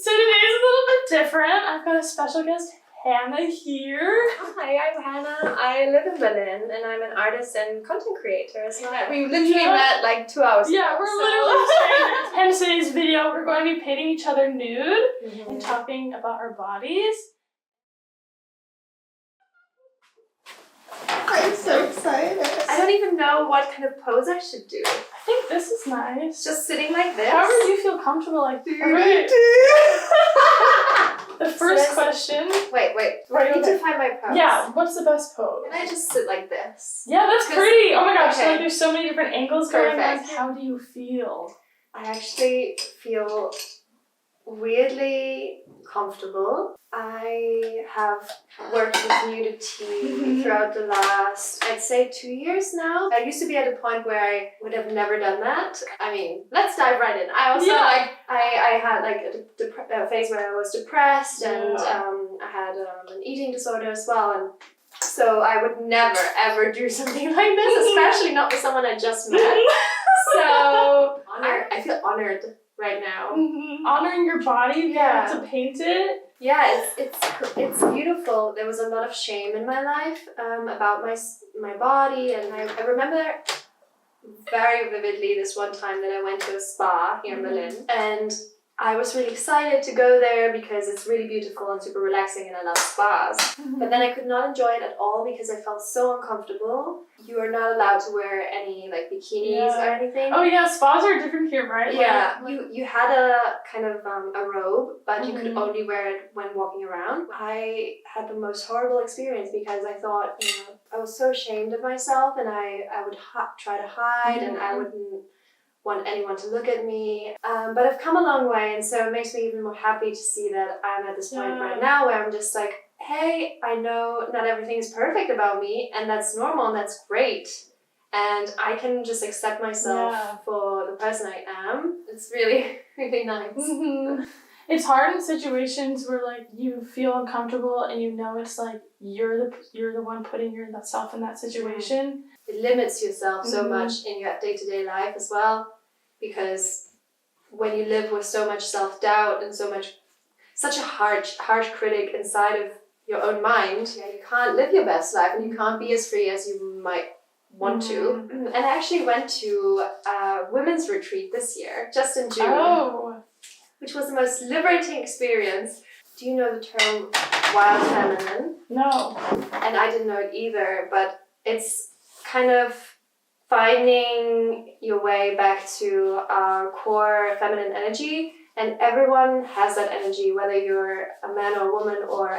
So today's a little bit different. I've got a special guest, Hannah, here. Hi, I'm Hannah. I live in Berlin and I'm an artist and content creator as well. We literally met like 2 hours ago. Yeah, we're literally strangers. And today's video, we're going to be painting each other nude and talking about our bodies. I'm so excited. I don't even know what kind of pose I should do. I think this is nice. Just sitting like this? However you feel comfortable, like Right. The first question. Wait. I need to find my pose. Yeah, what's the best pose? Can I just sit like this? Yeah, that's pretty. Oh my gosh, Okay. so like there's so many different angles going on. Perfect. How do you feel? I actually feel weirdly comfortable. I have worked with nudity throughout the last, I'd say 2 years now. I used to be at a point where I would have never done that. I mean, let's dive right in. I also I had like a phase where I was depressed and I had an eating disorder as well. And so I would never ever do something like this, especially not with someone I just met. So I feel honored right now. Honoring your body, Yeah. to paint it. Yeah, it's beautiful. There was a lot of shame in my life about my body, and I remember very vividly this one time that I went to a spa here in Berlin, and I was really excited to go there because it's really beautiful and super relaxing and I love spas. But then I could not enjoy it at all because I felt so uncomfortable. You are not allowed to wear any like bikinis or anything. Oh yeah, spas are different here, right? Yeah, you had a kind of a robe, but you could only wear it when walking around. I had the most horrible experience because I thought, I was so ashamed of myself and I would try to hide and I wouldn't want anyone to look at me. But I've come a long way, and so it makes me even more happy to see that I'm at this point right now where I'm just like, hey, I know not everything is perfect about me, and that's normal and that's great. And I can just accept myself for the person I am. It's really, really nice. It's hard in situations where like you feel uncomfortable and you know it's like you're the one putting yourself in that situation. It limits yourself so much in your day-to-day life as well, because when you live with so much self-doubt and such a harsh critic inside of your own mind, you can't live your best life and you can't be as free as you might want to. And I actually went to a women's retreat this year, just in June, which was the most liberating experience. Do you know the term wild feminine? No. And I didn't know it either, but it's kind of finding your way back to our core feminine energy, and everyone has that energy, whether you're a man or a woman or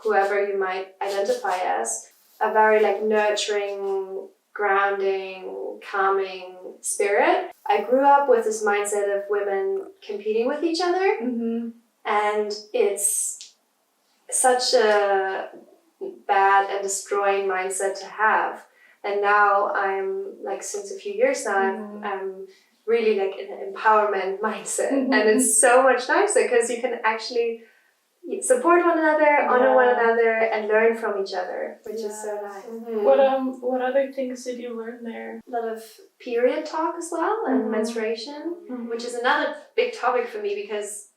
whoever you might identify as. A very like nurturing, grounding, calming spirit. I grew up with this mindset of women competing with each other, and it's such a bad and destroying mindset to have. And now I'm like, since a few years now, I'm really like in an empowerment mindset. And it's so much nicer because you can actually support one another, honor one another, and learn from each other, which is so nice. What other things did you learn there? A lot of period talk as well, and menstruation, which is another big topic for me because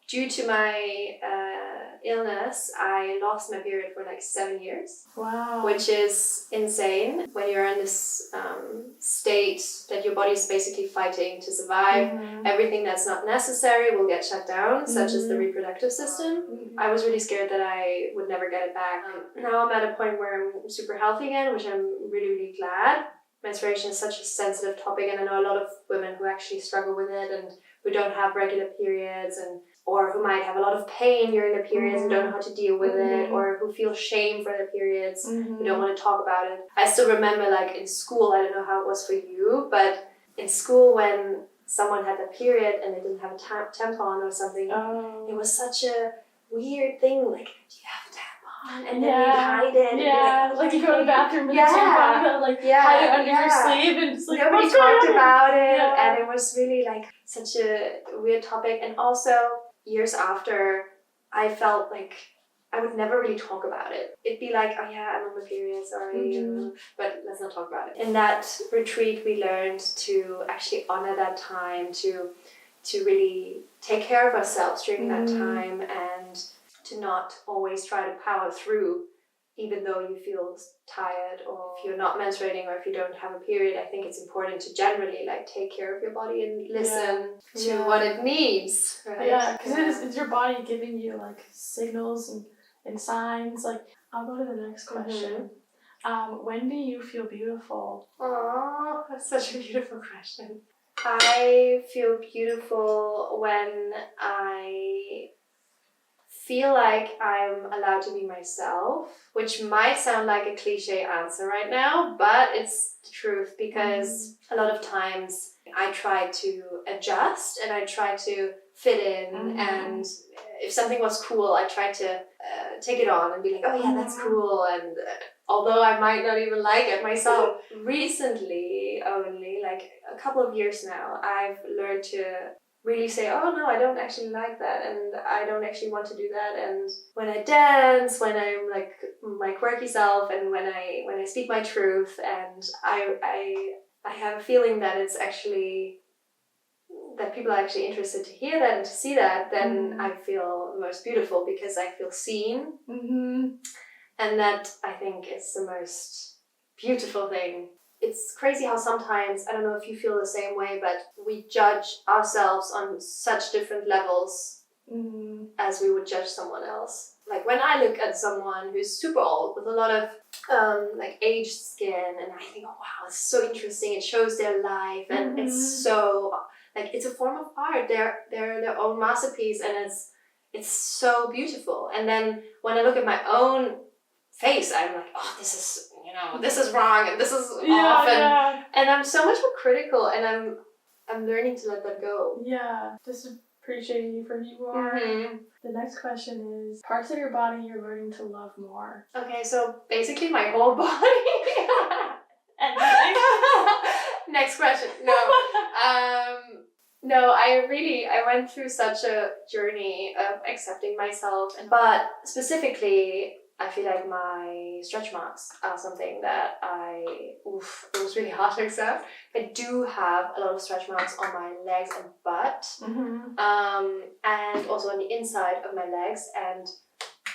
due to my illness, I lost my period for like 7 years. Wow. Which is insane when you're in this state that your body's basically fighting to survive. Everything that's not necessary will get shut down, such as the reproductive system. I was really scared that I would never get it back. Now I'm at a point where I'm super healthy again, which I'm really, really glad. Menstruation is such a sensitive topic, and I know a lot of women who actually struggle with it and who don't have regular periods or who might have a lot of pain during their periods and don't know how to deal with it, or who feel shame for their periods, who don't want to talk about it. I still remember like in school, I don't know how it was for you, but in school when someone had a period and they didn't have a tampon or something, it was such a weird thing, like, do you have a tampon? And then you'd hide it. Yeah, like you go to the bathroom with a tampon, you gotta like hide it under your sleeve, and it's like, nobody talked about it, and it was really like such a weird topic. And also, years after, I felt like I would never really talk about it. It'd be like, oh yeah, I'm on my period, sorry, but let's not talk about it. In that retreat, we learned to actually honor that time, to to really take care of ourselves during that time, and to not always try to power through even though you feel tired, or if you're not menstruating, or if you don't have a period. I think it's important to generally like take care of your body and listen to what it needs, right? Yeah, because it's your body giving you like signals and signs. Like, I'll go to the next question. When do you feel beautiful? Oh, that's such a beautiful question. I feel beautiful when I feel like I'm allowed to be myself, which might sound like a cliche answer right now, but it's the truth, because a lot of times I try to adjust and I try to fit in, and if something was cool, I try to take it on and be like, oh yeah, that's cool, and although I might not even like it myself. Recently, only like a couple of years now, I've learned to really say, oh no, I don't actually like that, and I don't actually want to do that. And when I dance, when I'm like my quirky self, and when I speak my truth, and I have a feeling that it's actually, that people are actually interested to hear that and to see that, then I feel the most beautiful, because I feel seen. And that, I think, is the most beautiful thing. It's crazy how sometimes, I don't know if you feel the same way, but we judge ourselves on such different levels as we would judge someone else. Like when I look at someone who's super old with a lot of like aged skin, and I think, oh wow, it's so interesting. It shows their life, and it's so like, it's a form of art. They're their own masterpiece, and it's so beautiful. And then when I look at my own face, I'm like, oh, this is wrong, and this is off, and I'm so much more critical, and I'm learning to let that go. Yeah, just appreciating you for who you are. The next question is, parts of your body you're learning to love more. Okay, so basically my whole body. Next question. No, I went through such a journey of accepting myself, but specifically, I feel like my stretch marks are something that it was really hard to accept. I do have a lot of stretch marks on my legs and butt, and also on the inside of my legs. And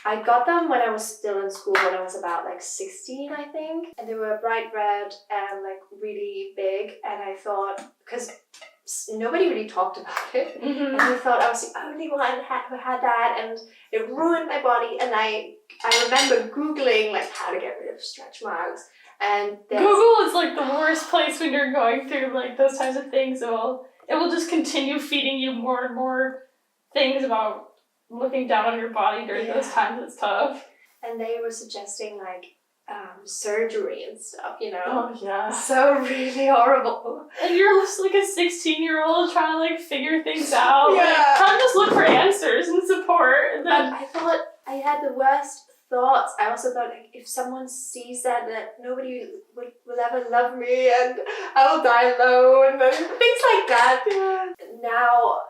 I got them when I was still in school, when I was about like 16, I think. And they were bright red and like really big. And I thought, because nobody really talked about it, and I thought I was the only one who had that, and it ruined my body. And I remember Googling like how to get rid of stretch marks, and Google is like the worst place when you're going through like those types of things. It will just continue feeding you more and more things about looking down on your body during those times. It's tough. And they were suggesting like surgery and stuff, you know. Oh yeah. So really horrible. And you're just like a 16-year-old trying to like figure things out. Yeah. Like, trying to just look for answers and support. And then I thought I had the worst thoughts. I also thought, like, if someone sees that nobody will ever love me, and I will die alone, and things like that. Yeah. Now,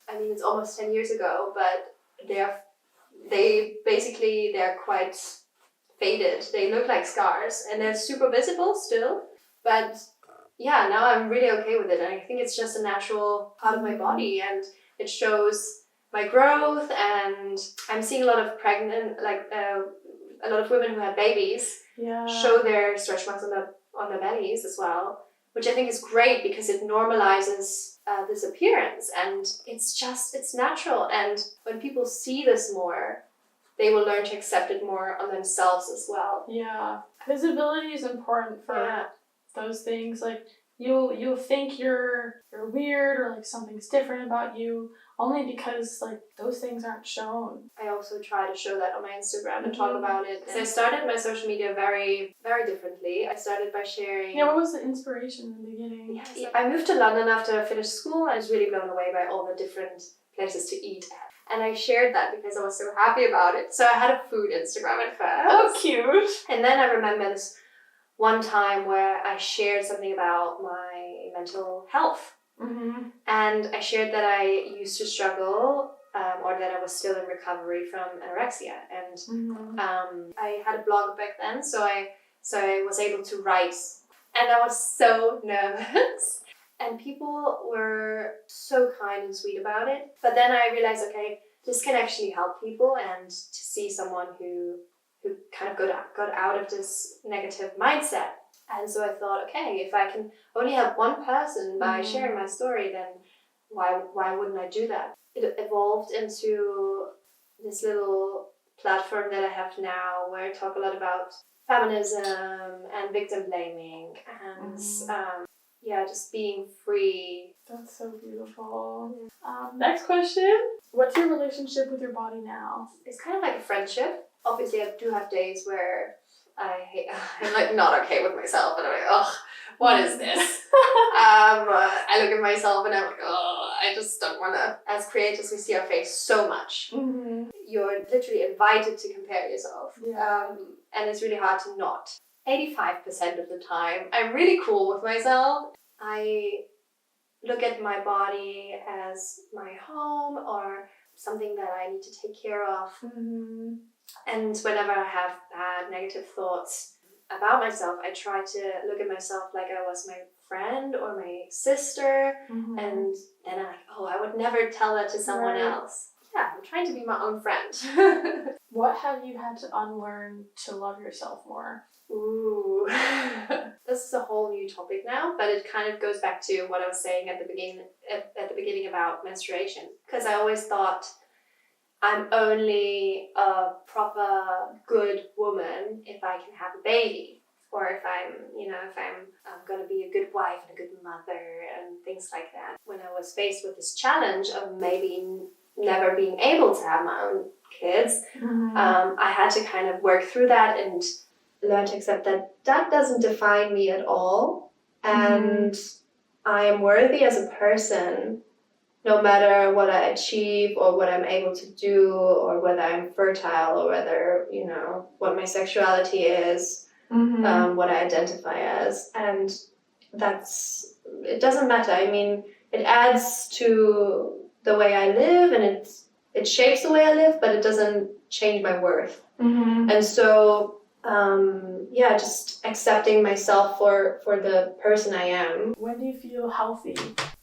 I mean, it's almost 10 years ago, but they're quite faded. They look like scars, and they're super visible still. But yeah, now I'm really okay with it, and I think it's just a natural part of my body, and it shows my growth. And I'm seeing a lot of a lot of women who had babies show their stretch marks on their bellies as well, which I think is great, because it normalizes this appearance, and it's natural. And when people see this more, they will learn to accept it more on themselves as well. Yeah, visibility is important for those things. Like you'll think you're weird, or like something's different about you, only because like those things aren't shown. I also try to show that on my Instagram and talk about it. So I started my social media very, very differently. I started by sharing. Yeah, what was the inspiration in the beginning? Yeah, I moved to London after I finished school. I was really blown away by all the different places to eat at. And I shared that because I was so happy about it. So I had a food Instagram at first. Oh, cute. And then I remember this one time where I shared something about my mental health. And I shared that I used to struggle, or that I was still in recovery from anorexia. And I had a blog back then, so I was able to write. And I was so nervous. And people were so kind and sweet about it. But then I realized, okay, this can actually help people, and to see someone who kind of got out of this negative mindset. And so I thought, okay, if I can only help one person by sharing my story, then why wouldn't I do that? It evolved into this little platform that I have now, where I talk a lot about feminism and victim blaming and just being free. That's so beautiful. Next question. What's your relationship with your body now? It's kind of like a friendship. Obviously, I do have days where I'm like not okay with myself, and I'm like, oh, what is this? I look at myself and I'm like, oh, I just don't want to. As creators, we see our face so much. Mm-hmm. You're literally invited to compare yourself. Yeah. And it's really hard to not. 85% of the time, I'm really cool with myself. I look at my body as my home or something that I need to take care of. Mm-hmm. And whenever I have bad negative thoughts about myself, I try to look at myself like I was my friend or my sister. Mm-hmm. And then I'm like, oh, I would never tell that to someone else. Yeah, I'm trying to be my own friend. What have you had to unlearn to love yourself more? Ooh. This is a whole new topic now, but it kind of goes back to what I was saying at the beginning about menstruation. Because I always thought I'm only a proper good woman if I can have a baby, or if I'm going to be a good wife and a good mother and things like that. When I was faced with this challenge of maybe never being able to have my own kids, I had to kind of work through that and learn to accept that that doesn't define me at all, and I am worthy as a person, no matter what I achieve or what I'm able to do or whether I'm fertile or whether, what my sexuality is, what I identify as. And it doesn't matter. I mean, it adds to the way I live, and it shapes the way I live, but it doesn't change my worth. And so, just accepting myself for the person I am. When do you feel healthy?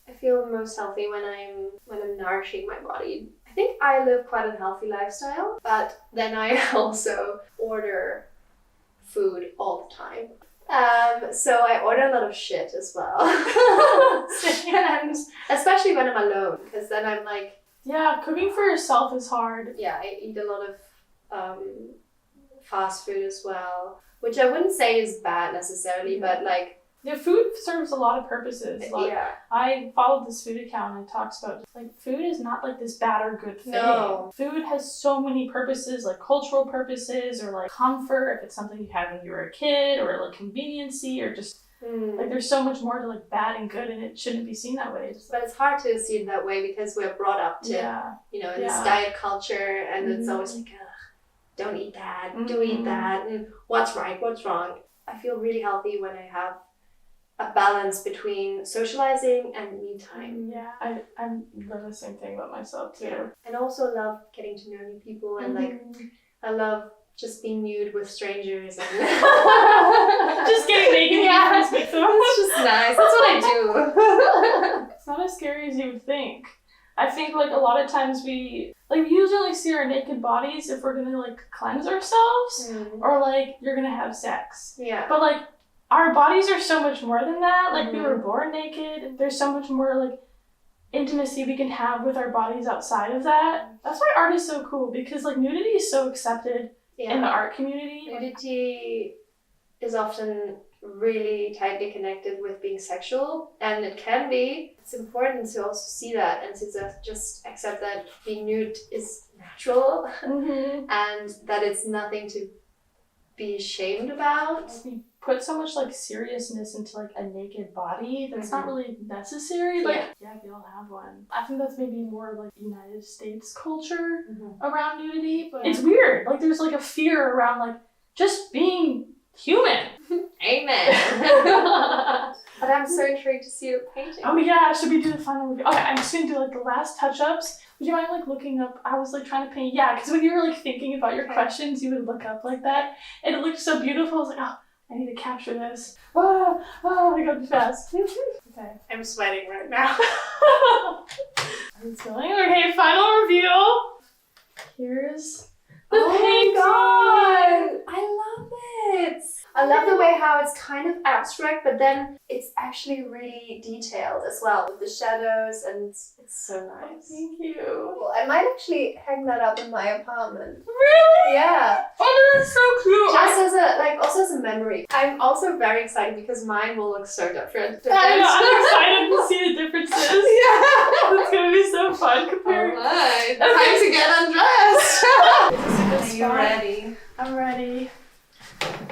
I feel most healthy when I'm nourishing my body. I think I live quite a healthy lifestyle, but then I also order food all the time. So I order a lot of shit as well. And especially when I'm alone, because then I'm like... Yeah, cooking for yourself is hard. Yeah, I eat a lot of fast food as well, which I wouldn't say is bad necessarily, but like... Yeah, food serves a lot of purposes. Like, I followed this food account and it talks about, like, food is not, like, this bad or good thing. No. Food has so many purposes, like, cultural purposes, or, like, comfort, if it's something you had when you were a kid, or, like, conveniency, or just, like, there's so much more to, like, bad and good, and it shouldn't be seen that way. But it's hard to see it that way because we're brought up to, this diet culture, and it's always like, don't eat that, do eat that, and what's right, what's wrong. I feel really healthy when I have a balance between socializing and me time. Yeah, I love the same thing about myself too. Yeah. And also love getting to know new people, and like I love just being nude with strangers and just getting naked. Yeah, it's just nice. That's what I do. It's not as scary as you would think. I think like a lot of times we usually see our naked bodies if we're gonna like cleanse ourselves or like you're gonna have sex. Yeah. But like our bodies are so much more than that. Like we were born naked. There's so much more like intimacy we can have with our bodies outside of that. That's why art is so cool, because like nudity is so accepted in the art community. Nudity is often really tightly connected with being sexual, and it can be. It's important to also see that and to just accept that being nude is natural and that it's nothing to be ashamed about. We put so much like seriousness into like a naked body that's not really necessary. Like we all have one. I think that's maybe more like United States culture around nudity, but it's weird. Like there's like a fear around like just being human. Amen. But I'm so intrigued to see your painting. Oh yeah, should we do the final review? Okay, I'm just gonna do like the last touch-ups. Would you mind like looking up? I was like trying to paint, because when you were like thinking about your questions, you would look up like that, and it looked so beautiful. I was like, oh, I need to capture this. I gotta be fast. Okay. I'm sweating right now. It's going. Okay, final reveal. Here's the painting. Oh my god! I love it! I love the way how it's kind of abstract, but then it's actually really detailed as well with the shadows, and it's so nice. Thank you. Well, I might actually hang that up in my apartment. Really? Yeah. Oh, that is so cute. Just as a memory. I'm also very excited because mine will look so different. I know, I'm excited to see the differences. Yeah. It's gonna be so fun compared. Alright. Time to get undressed. Are you ready? I'm ready.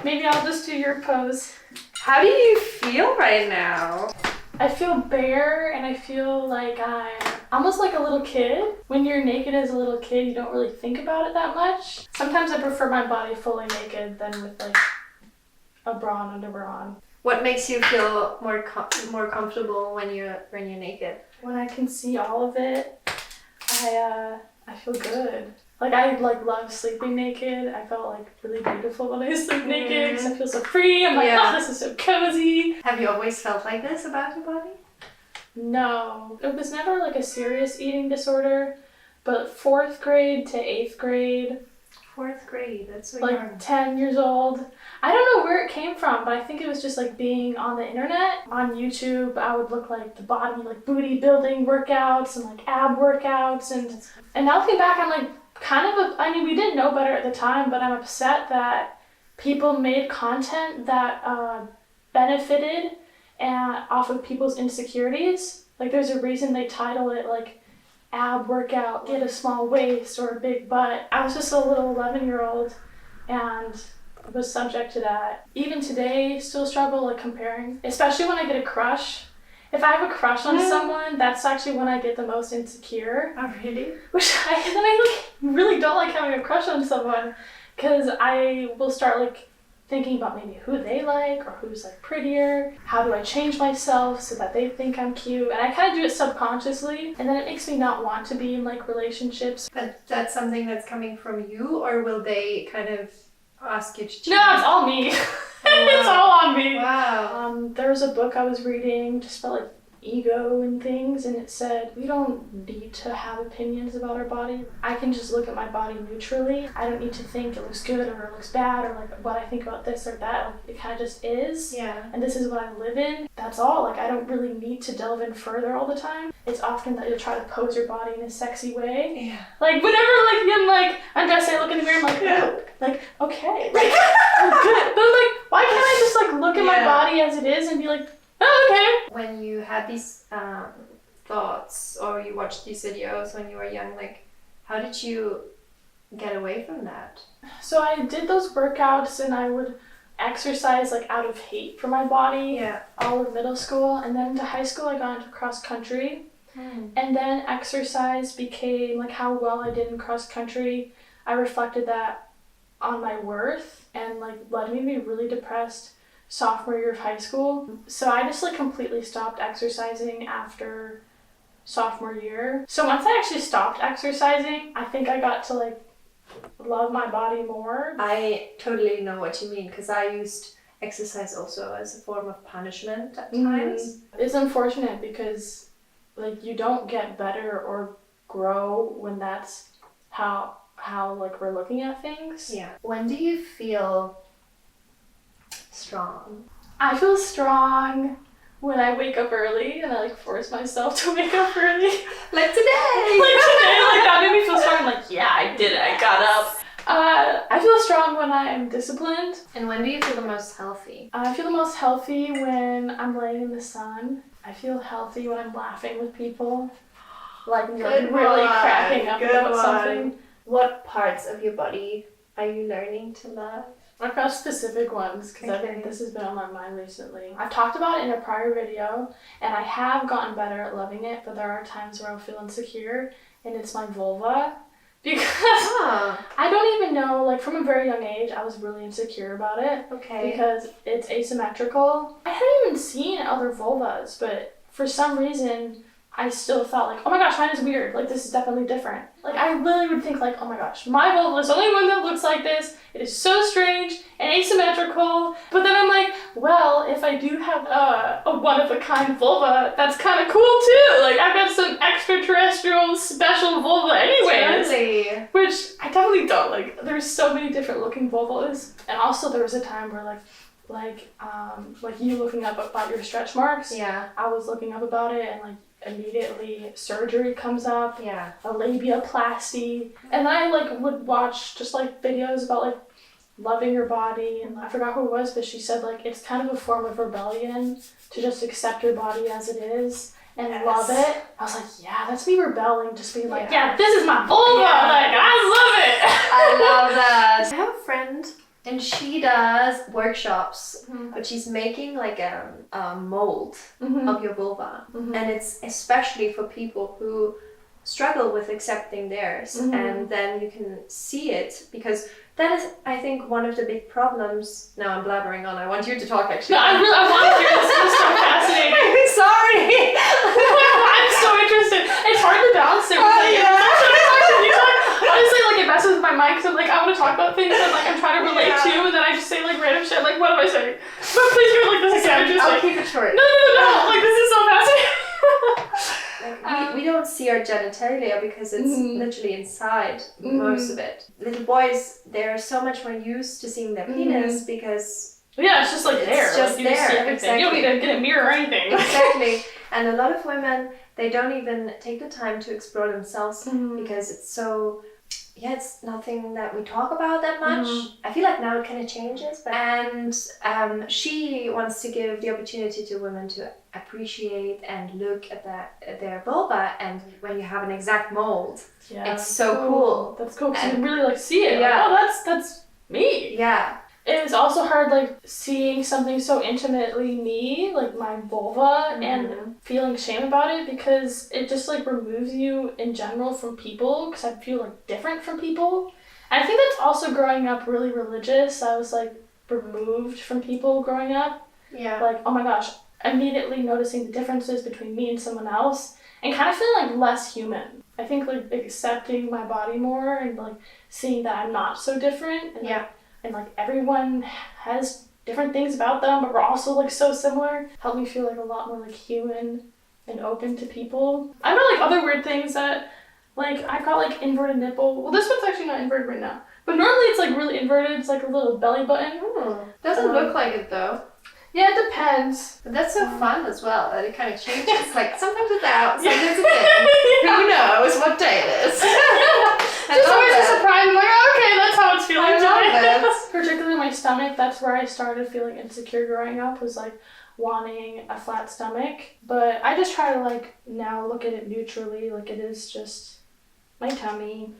Maybe I'll just do your pose. How do you feel right now? I feel bare and I feel like I'm almost like a little kid. When you're naked as a little kid, you don't really think about it that much. Sometimes I prefer my body fully naked than with like a bra and under bra on. What makes you feel more comfortable when you're naked? When I can see all of it, I feel good. Like I love sleeping naked. I felt like really beautiful when I sleep naked because I feel so free. I'm like, oh, this is so cozy. Have you always felt like this about your body? No, it was never like a serious eating disorder, but 4th grade to 8th grade. 4th grade, that's so like young. 10 years old. I don't know where it came from, but I think it was just like being on the internet. On YouTube, I would look like the body, like booty building workouts and like ab workouts. And now looking back, I'm like I mean, we didn't know better at the time, but I'm upset that people made content that benefited off of people's insecurities. Like there's a reason they title it like ab workout, get a small waist or a big butt. I was just a little 11-year-old and was subject to that. Even today, still struggle like comparing, especially when I get a crush. If I have a crush on someone, that's actually when I get the most insecure. Oh, really? I really don't like having a crush on someone because I will start like thinking about maybe who they like or who's like prettier. How do I change myself so that they think I'm cute? And I kind of do it subconsciously, and then it makes me not want to be in like relationships. But that's something that's coming from you, or will they kind of ask you to change? No, it's all me. It's all on me. Wow. There was a book I was reading just about like ego and things, and it said we don't need to have opinions about our body. I can just look at my body neutrally. I don't need to think it looks good or it looks bad or like what I think about this or that. Like, it kind of just is. Yeah. And this is what I live in. That's all. Like I don't really need to delve in further all the time. It's often that you'll try to pose your body in a sexy way. Yeah. Like whenever like I'm like undressed, I look in the mirror, I'm like, oh, like okay, like I'm good. But like, why can't I just like look at my body as it is and be like, oh, okay. When you had these thoughts or you watched these videos when you were young, like, how did you get away from that? So I did those workouts and I would exercise like out of hate for my body all of middle school. And then into high school, I got into cross country. And then exercise became like how well I did in cross country. I reflected that on my worth and like led me to be really depressed sophomore year of high school. So I just like completely stopped exercising after sophomore year. So once I actually stopped exercising, I think I got to like love my body more. I totally know what you mean because I used exercise also as a form of punishment at times. It's unfortunate because like you don't get better or grow when that's how like we're looking at things. Yeah. When do you feel strong? I feel strong when I wake up early and I like force myself to wake up early. Like today! Like that made me feel strong. I'm like, yeah, I did it. I got up. I feel strong when I am disciplined. And when do you feel the most healthy? I feel the most healthy when I'm laying in the sun. I feel healthy when I'm laughing with people. Like really cracking up about something. What parts of your body are you learning to love? I've got specific ones because I think this has been on my mind recently. I've talked about it in a prior video and I have gotten better at loving it, but there are times where I'll feel insecure and it's my vulva. Because I don't even know, like from a very young age, I was really insecure about it. Okay. Because it's asymmetrical. I hadn't even seen other vulvas, but for some reason, I still thought like, oh my gosh, mine is weird. Like, this is definitely different. Like, I literally would think like, oh my gosh, my vulva is the only one that looks like this. It is so strange and asymmetrical. But then I'm like, well, if I do have a one-of-a-kind vulva, that's kind of cool too. Like, I've got some extraterrestrial special vulva anyways. Totally. Which I definitely don't. Like, there's so many different looking vulvas. And also there was a time where like you looking up about your stretch marks. Yeah. I was looking up about it and like immediately surgery comes up. Yeah. A labiaplasty. And then I like would watch just like videos about like loving your body, and I forgot who it was, but she said like it's kind of a form of rebellion to just accept your body as it is and love it. I was like, yeah, that's me rebelling, just being like, yeah, this is my vulva. Yeah. Like, I love it. I love that. I have a friend and she does workshops, but she's making like a mold of your vulva. And it's especially for people who struggle with accepting theirs, and then you can see it, because that is, I think, one of the big problems. Now I'm blabbering on. I want you to talk, actually. No, I want to hear this. This is so fascinating. I'm sorry. I'm so interested. It's hard to balance it with like, you talk. Honestly, like, it messes with my mind because I'm like, I want to talk about things that like I'm trying to relate to, and then I just say like random shit. Like, what am I saying? But please do like this is so interesting. I'll keep it short. No. Like, this is so fascinating. Like, we don't see our genitalia because it's literally inside most of it. Little boys, they're so much more used to seeing their penis because yeah, it's just like there. It's just like, you there. See everything. Exactly. You don't need to get a mirror or anything. Exactly. And a lot of women, they don't even take the time to explore themselves because it's so, it's nothing that we talk about that much. I feel like now it kind of changes. And she wants to give the opportunity to women to appreciate and look at their vulva, and when you have an exact mold, it's so cool. That's cool because you can really like see it. Yeah. Like, oh, that's me. Yeah. It's also hard like seeing something so intimately me, like my vulva, and feeling shame about it, because it just like removes you in general from people, because I feel like different from people. And I think that's also growing up really religious. I was like removed from people growing up. Yeah. Like, oh my gosh, immediately noticing the differences between me and someone else and kind of feeling like less human. I think like accepting my body more and like seeing that I'm not so different, and like everyone has different things about them, but we're also like so similar, helped me feel like a lot more like human and open to people. I've got like other weird things that like I've got like inverted nipple. Well, this one's actually not inverted right now, but normally it's like really inverted. It's like a little belly button. Doesn't look like it though. Yeah, it depends. But that's so fun as well, that it kind of changes. Like, sometimes it's out, sometimes it's in. Who knows what day it is? Just always a surprise. I'm like, oh, okay, that's how it's feeling I love today. it. Particularly my stomach, that's where I started feeling insecure growing up, was like wanting a flat stomach. But I just try to like now look at it neutrally, like it is just my tummy.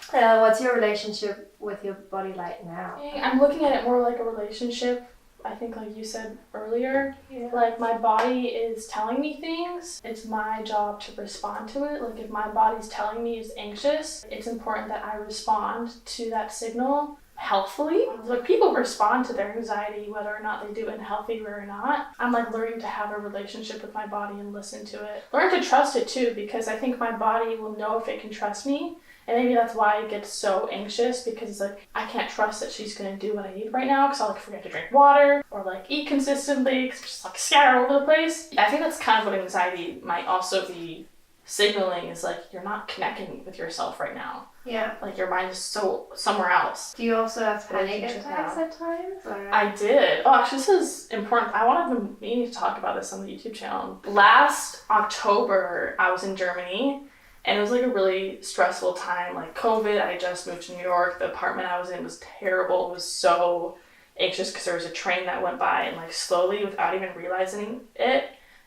What's your relationship with your body like now? I'm looking at it more like a relationship. I think like you said earlier, like my body is telling me things. It's my job to respond to it. Like if my body's telling me it's anxious, it's important that I respond to that signal healthfully. Like people respond to their anxiety whether or not they do it in a healthy way or not. I'm like learning to have a relationship with my body and listen to it. Learn to trust it too, because I think my body will know if it can trust me. And maybe that's why it gets so anxious, because it's like, I can't trust that she's going to do what I need right now, because I'll like forget to drink water or like eat consistently, because just like scatter all over the place. I think that's kind of what anxiety might also be signaling, is like, you're not connecting with yourself right now. Yeah. Like your mind is so somewhere else. Do you also have panic Relationship attacks now. at times? Or? I did. Oh, actually, this is important. I wanted to meaning to talk about this on the YouTube channel. Last October, I was in Germany. And it was like a really stressful time, like COVID. I just moved to New York. The apartment I was in was terrible. It was so anxious because there was a train that went by, and like slowly, without even realizing it,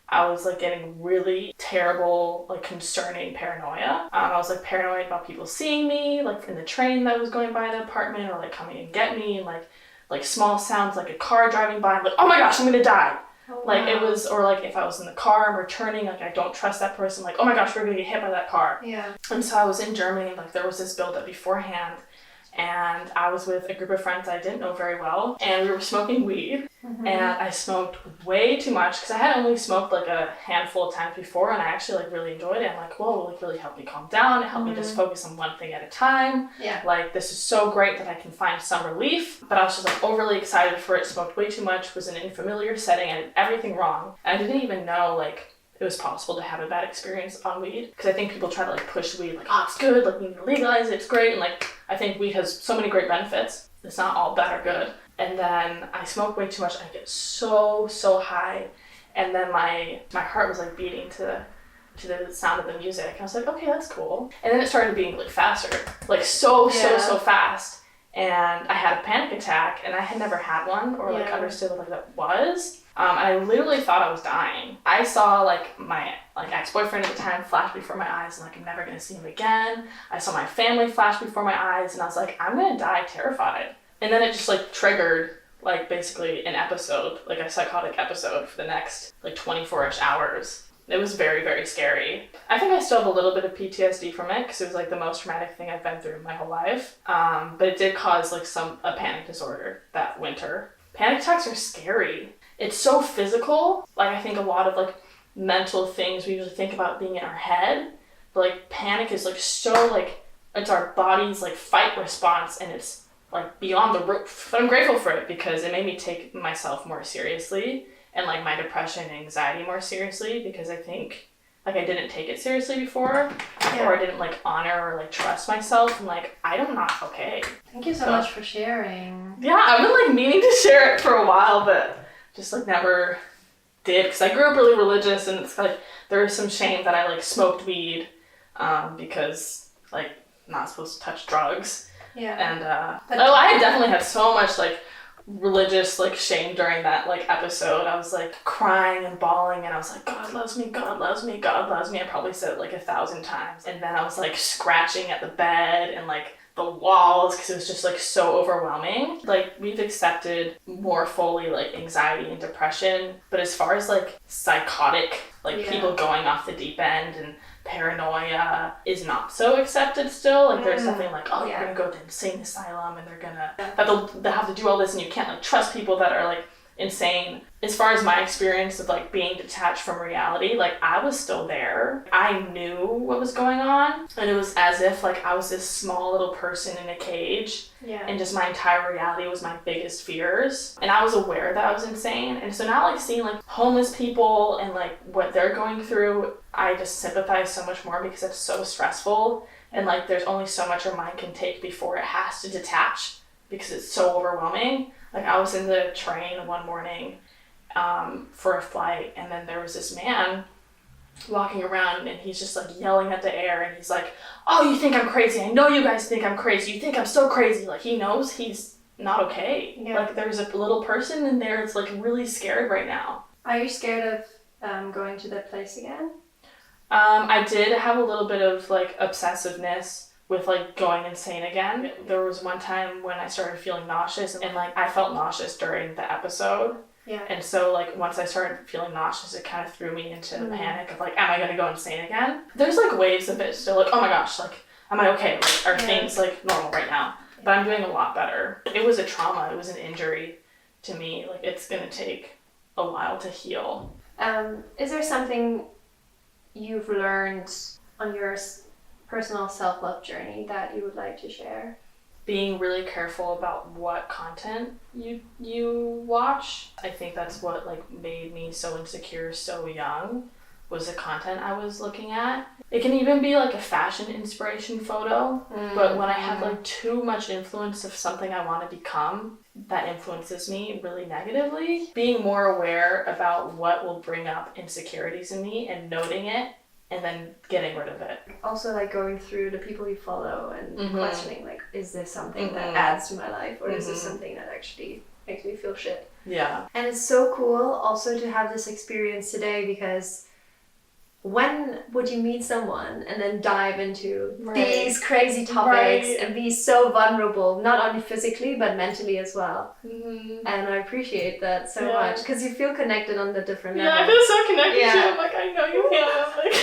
I was like getting really terrible, like concerning paranoia. I was like paranoid about people seeing me, like in the train that was going by the apartment, or like coming and get me, and like small sounds, like a car driving by. I'm like, oh my gosh, I'm gonna die. Like it was, or like if I was in the car and returning, like I don't trust that person, like, oh my gosh, we're gonna get hit by that car. Yeah. And so I was in Germany, and like there was this build up beforehand, and I was with a group of friends I didn't know very well, and we were smoking weed, and I smoked way too much because I had only smoked like a handful of times before, and I actually like really enjoyed it. I'm like, whoa, it like really helped me calm down. It helped me just focus on one thing at a time. Yeah. Like, this is so great that I can find some relief. But I was just like overly excited for it, smoked way too much, was in an unfamiliar setting, I did everything wrong. And I didn't even know like it was possible to have a bad experience on weed, because I think people try to like push weed like, oh, it's good, like we need to legalize it, it's great, and like I think weed has so many great benefits. It's not all bad or good. And then I smoked way too much, and I get so high, and then my heart was like beating to the sound of the music. And I was like, okay, that's cool. And then it started beating like faster, like so fast. And I had a panic attack, and I had never had one or like understood what like that was. And I literally thought I was dying. I saw like my ex-boyfriend at the time flash before my eyes, and like I'm never gonna see him again. I saw my family flash before my eyes, and I was like, I'm gonna die terrified. And then it just like triggered like basically an episode, like a psychotic episode for the next like 24-ish hours. It was very, very scary. I think I still have a little bit of PTSD from it because it was like the most traumatic thing I've been through in my whole life. But it did cause like a panic disorder that winter. Panic attacks are scary. It's so physical. Like I think a lot of like mental things we usually think about being in our head, but like panic is like so like it's our body's like fight response, and it's like beyond the roof. But I'm grateful for it because it made me take myself more seriously and like my depression and anxiety more seriously, because I think like I didn't take it seriously before, or I didn't like honor or like trust myself, and like I'm not okay. Thank you so much for sharing. Yeah, I've been like meaning to share it for a while, but just like never did, because I grew up really religious, and it's like there was some shame that I like smoked weed because like I'm not supposed to touch drugs. Yeah. And I definitely had so much like religious like shame during that like episode. I was like crying and bawling, and I was like, God loves me, God loves me, God loves me. I probably said it like 1,000 times. And then I was like scratching at the bed and like the walls because it was just like so overwhelming. Like we've accepted more fully like anxiety and depression, but as far as like psychotic, like people going off the deep end and paranoia is not so accepted still. Like there's something like, oh, you're gonna go to the insane asylum, and they'll have to do all this, and you can't like trust people that are like insane. As far as my experience of like being detached from reality, like I was still there. I knew what was going on, and it was as if like I was this small little person in a cage, and just my entire reality was my biggest fears, and I was aware that I was insane. And so now like seeing like homeless people and like what they're going through, I just sympathize so much more because it's so stressful, and like there's only so much your mind can take before it has to detach because it's so overwhelming. Like I was in the train one morning for a flight, and then there was this man walking around, and he's just like yelling at the air, and he's like, oh, you think I'm crazy? I know you guys think I'm crazy. You think I'm so crazy. Like he knows he's not okay. Like there's a little person in there that's like really scared right now. Are you scared of going to that place again? I did have a little bit of like obsessiveness with like going insane again. There was one time when I started feeling nauseous, and like I felt nauseous during the episode. Yeah. And so like once I started feeling nauseous, it kind of threw me into the panic of like, am I gonna go insane again? There's like waves of it still, like, oh my gosh, like am I okay? Like are things like normal right now? But I'm doing a lot better. It was a trauma, it was an injury to me. Like it's gonna take a while to heal. Is there something you've learned on your personal self-love journey that you would like to share? Being really careful about what content you watch. I think that's what like made me so insecure so young, was the content I was looking at. It can even be like a fashion inspiration photo, but when I have like too much influence of something I want to become, that influences me really negatively. Being more aware about what will bring up insecurities in me and noting it, and then getting rid of it. Also like going through the people you follow and questioning like, is this something that adds to my life, or is this something that actually makes me feel shit? Yeah. And it's so cool also to have this experience today, because when would you meet someone and then dive into these crazy topics and be so vulnerable, not only physically but mentally as well? And I appreciate that so much, because you feel connected on the different levels. I feel so connected to you. I'm like, I know you can. Like,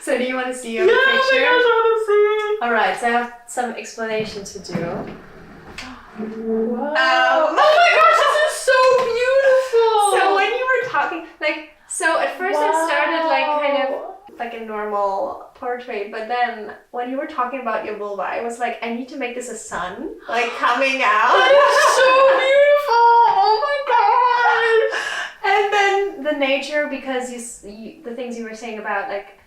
so do you want to see your picture? Yeah, oh my gosh, I want to see. Alright, so I have some explanation to do. Wow. Oh my gosh, this is so beautiful! So when you were talking, like, so at first it started like kind of like a normal portrait, but then when you were talking about your vulva, I was like, I need to make this a sun, like coming out. That is so beautiful! Oh my gosh! And then the nature, because you the things you were saying about like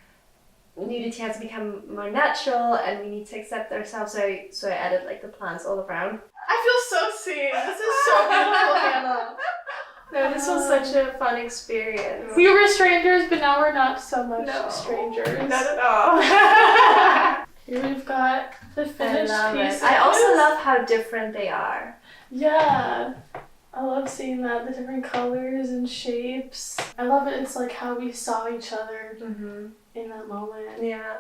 nudity has become more natural and we need to accept ourselves, so I added like the plants all around. I feel so seen. This is so beautiful, Hannah. No, this was such a fun experience. We were strangers, but now we're not so much strangers. Not at all. Here we've got the finished pieces. I also love how different they are. Yeah. I love seeing that, the different colors and shapes. I love it. It's like how we saw each other in that moment. Yeah.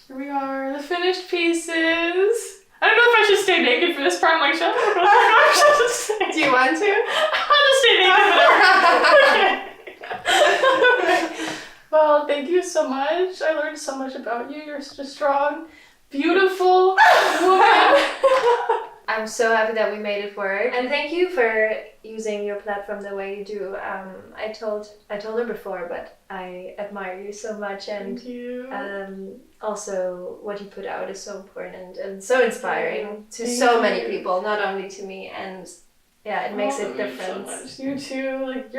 Here we are, the finished pieces. I don't know if I should stay naked for this part. I'm like, shut up. Do you want to? I'll just stay naked for okay. Well, thank you so much. I learned so much about you. You're such a strong, beautiful woman. I'm so happy that we made it work, and thank you for using your platform the way you do. I told her before, but I admire you so much, and thank you. Also what you put out is so important and so inspiring to Thank so you. many people, not only to me, and yeah, it makes a difference. So much. You too. Like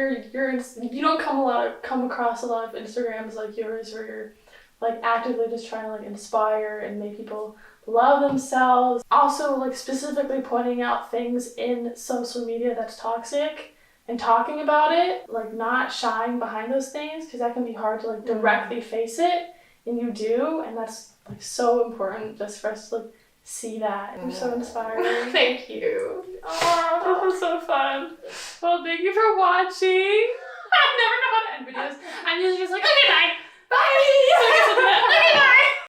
you don't come across a lot of Instagrams like yours where you're like actively just trying to like inspire and make people love themselves. Also like specifically pointing out things in social media that's toxic and talking about it, like not shying behind those things, because that can be hard to like directly face it, and you do, and that's like so important just for us to like see that. You're so inspiring. Thank you. Oh, this was so fun. Well, thank you for watching. I never know how to end videos. I'm usually just like, okay, bye. Bye. So I guess I'll do that. Okay, bye.